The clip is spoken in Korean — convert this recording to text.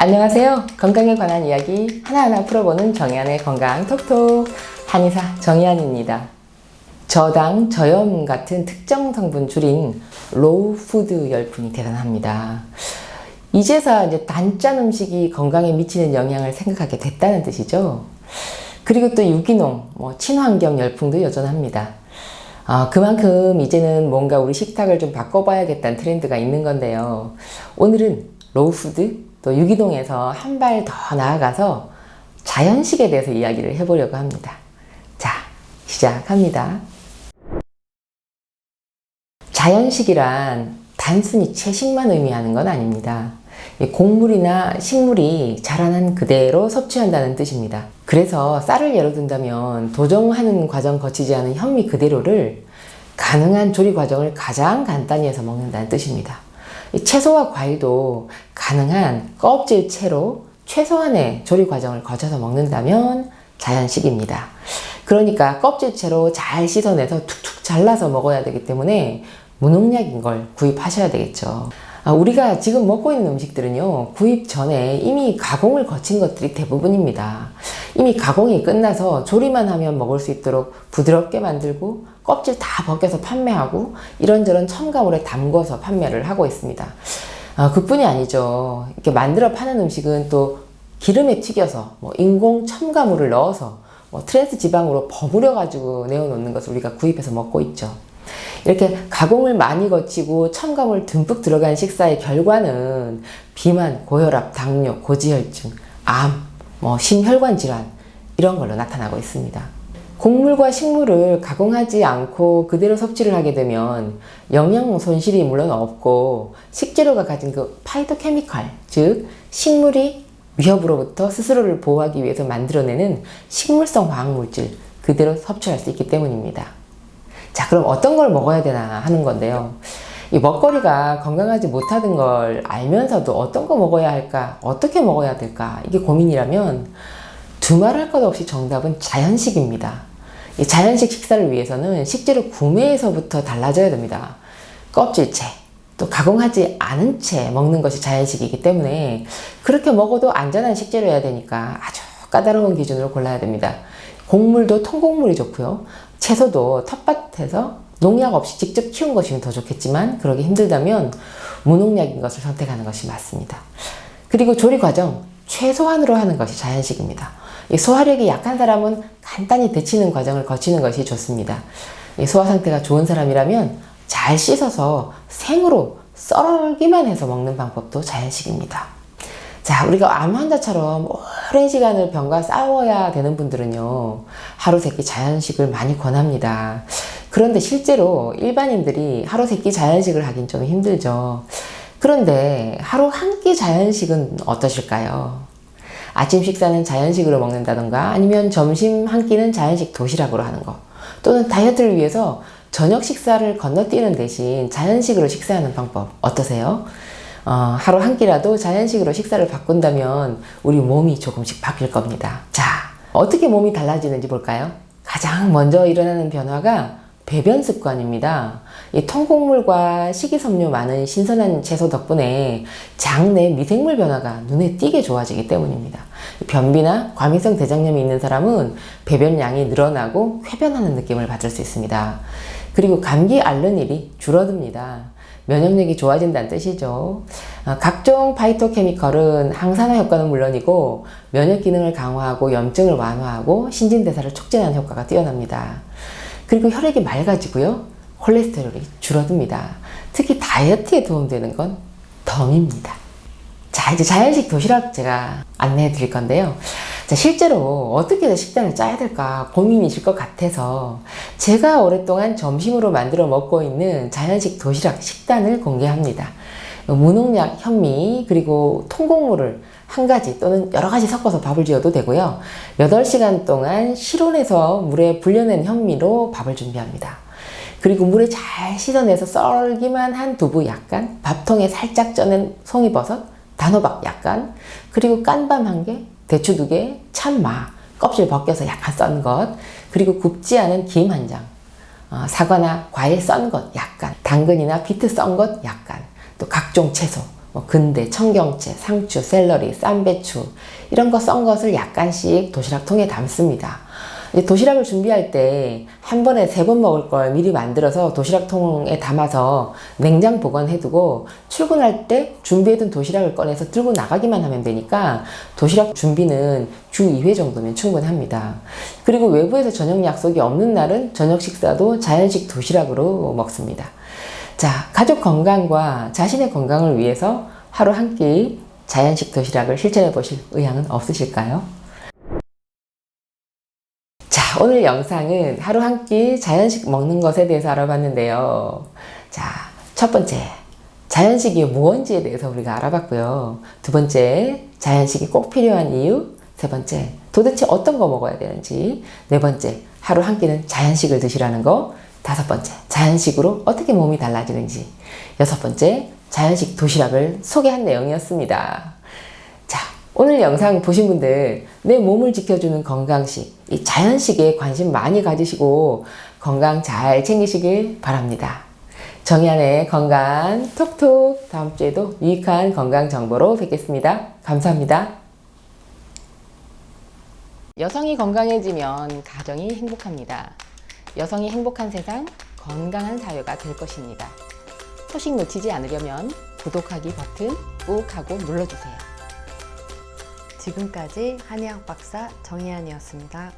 안녕하세요. 건강에 관한 이야기 하나하나 풀어보는 정의안의 건강 톡톡 한의사 정의안입니다. 저당, 저염 같은 특정 성분 줄인 로우 푸드 열풍이 대단합니다. 이제서 이제 단짠 음식이 건강에 미치는 영향을 생각하게 됐다는 뜻이죠. 그리고 또 유기농, 친환경 열풍도 여전합니다. 그만큼 이제는 뭔가 우리 식탁을 좀 바꿔봐야겠다는 트렌드가 있는 건데요. 오늘은 로우 푸드, 또 유기농에서 한 발 더 나아가서 자연식에 대해서 이야기를 해보려고 합니다. 자, 시작합니다. 자연식이란 단순히 채식만 의미하는 건 아닙니다. 곡물이나 식물이 자라난 그대로 섭취한다는 뜻입니다. 그래서 쌀을 예로 든다면 도정하는 과정 거치지 않은 현미 그대로를 가능한 조리 과정을 가장 간단히 해서 먹는다는 뜻입니다. 채소와 과일도 가능한 껍질 채로 최소한의 조리 과정을 거쳐서 먹는다면 자연식입니다. 그러니까 껍질 채로 잘 씻어내서 툭툭 잘라서 먹어야 되기 때문에 무농약인 걸 구입하셔야 되겠죠. 우리가 지금 먹고 있는 음식들은요, 구입 전에 이미 가공을 거친 것들이 대부분입니다. 이미 가공이 끝나서 조리만 하면 먹을 수 있도록 부드럽게 만들고 껍질 다 벗겨서 판매하고 이런저런 첨가물에 담궈서 판매를 하고 있습니다. 그뿐이 아니죠. 이렇게 만들어 파는 음식은 또 기름에 튀겨서 인공 첨가물을 넣어서 트랜스 지방으로 버무려 가지고 내어놓는 것을 우리가 구입해서 먹고 있죠. 이렇게 가공을 많이 거치고 첨가물 듬뿍 들어간 식사의 결과는 비만, 고혈압, 당뇨, 고지혈증, 암, 심혈관 질환 이런 걸로 나타나고 있습니다. 곡물과 식물을 가공하지 않고 그대로 섭취를 하게 되면 영양 손실이 물론 없고 식재료가 가진 그 파이토케미칼, 즉 식물이 위협으로부터 스스로를 보호하기 위해서 만들어내는 식물성 화학물질 그대로 섭취할 수 있기 때문입니다. 자, 그럼 어떤 걸 먹어야 되나 하는 건데요. 이 먹거리가 건강하지 못하던 걸 알면서도 어떤 거 먹어야 할까, 어떻게 먹어야 될까, 이게 고민이라면 두말할 것 없이 정답은 자연식입니다. 이 자연식 식사를 위해서는 식재료 구매에서부터 달라져야 됩니다. 껍질채, 또 가공하지 않은 채 먹는 것이 자연식이기 때문에 그렇게 먹어도 안전한 식재료여야 되니까 아주 까다로운 기준으로 골라야 됩니다. 곡물도 통곡물이 좋고요. 채소도 텃밭에서 농약 없이 직접 키운 것이면 더 좋겠지만 그러기 힘들다면 무농약인 것을 선택하는 것이 맞습니다. 그리고 조리 과정 최소한으로 하는 것이 자연식입니다. 이 소화력이 약한 사람은 간단히 데치는 과정을 거치는 것이 좋습니다. 이 소화 상태가 좋은 사람이라면 잘 씻어서 생으로 썰기만 해서 먹는 방법도 자연식입니다. 자, 우리가 암 환자처럼 오랜 시간을 병과 싸워야 되는 분들은요, 하루 세끼 자연식을 많이 권합니다. 그런데 실제로 일반인들이 하루 세끼 자연식을 하긴 좀 힘들죠. 그런데 하루 한 끼 자연식은 어떠실까요? 아침 식사는 자연식으로 먹는다던가 아니면 점심 한 끼는 자연식 도시락으로 하는 거, 또는 다이어트를 위해서 저녁 식사를 건너뛰는 대신 자연식으로 식사하는 방법 어떠세요? 하루 한 끼라도 자연식으로 식사를 바꾼다면 우리 몸이 조금씩 바뀔 겁니다. 자, 어떻게 몸이 달라지는지 볼까요? 가장 먼저 일어나는 변화가 배변 습관입니다. 이 통곡물과 식이섬유 많은 신선한 채소 덕분에 장내 미생물 변화가 눈에 띄게 좋아지기 때문입니다. 변비나 과민성 대장염이 있는 사람은 배변량이 늘어나고 쾌변하는 느낌을 받을 수 있습니다. 그리고 감기 앓는 일이 줄어듭니다. 면역력이 좋아진다는 뜻이죠. 각종 파이토케미컬은 항산화 효과는 물론이고 면역 기능을 강화하고 염증을 완화하고 신진대사를 촉진하는 효과가 뛰어납니다. 그리고 혈액이 맑아지고요. 콜레스테롤이 줄어듭니다. 특히 다이어트에 도움되는 건 덤입니다. 자, 이제 자연식 도시락 제가 안내해 드릴 건데요. 자, 실제로 어떻게 해서 식단을 짜야 될까 고민이실 것 같아서 제가 오랫동안 점심으로 만들어 먹고 있는 자연식 도시락 식단을 공개합니다. 무농약 현미 그리고 통곡물을 한 가지 또는 여러 가지 섞어서 밥을 지어도 되고요. 8시간 동안 실온에서 물에 불려낸 현미로 밥을 준비합니다. 그리고 물에 잘 씻어내서 썰기만 한 두부 약간, 밥통에 살짝 쪄낸 송이버섯, 단호박 약간, 그리고 깐밤 1개, 대추 2개, 참마, 껍질 벗겨서 약간 썬 것, 그리고 굽지 않은 김 1장, 사과나 과일 썬 것 약간, 당근이나 비트 썬 것 약간, 또 각종 채소, 뭐 근대, 청경채, 상추, 샐러리, 쌈배추 이런 거 썬 것을 약간씩 도시락통에 담습니다. 이제 도시락을 준비할 때 한 번에 3번 먹을 걸 미리 만들어서 도시락통에 담아서 냉장 보관해두고 출근할 때 준비해둔 도시락을 꺼내서 들고 나가기만 하면 되니까 도시락 준비는 주 2회 정도면 충분합니다. 그리고 외부에서 저녁 약속이 없는 날은 저녁 식사도 자연식 도시락으로 먹습니다. 자, 가족 건강과 자신의 건강을 위해서 하루 한 끼 자연식 도시락을 실천해 보실 의향은 없으실까요? 자, 오늘 영상은 하루 한 끼 자연식 먹는 것에 대해서 알아봤는데요. 자, 첫 번째, 자연식이 무언지에 대해서 우리가 알아봤고요. 두 번째, 자연식이 꼭 필요한 이유. 세 번째, 도대체 어떤 거 먹어야 되는지. 네 번째, 하루 한 끼는 자연식을 드시라는 거. 다섯 번째, 자연식으로 어떻게 몸이 달라지는지. 여섯 번째, 자연식 도시락을 소개한 내용이었습니다. 자, 오늘 영상 보신 분들 내 몸을 지켜주는 건강식, 이 자연식에 관심 많이 가지시고 건강 잘 챙기시길 바랍니다. 정의안의 건강 톡톡, 다음 주에도 유익한 건강 정보로 뵙겠습니다. 감사합니다. 여성이 건강해지면 가정이 행복합니다. 여성이 행복한 세상, 건강한 사회가 될 것입니다. 소식 놓치지 않으려면 구독하기 버튼 꾹 하고 눌러주세요. 지금까지 한의학 박사 정의안이었습니다.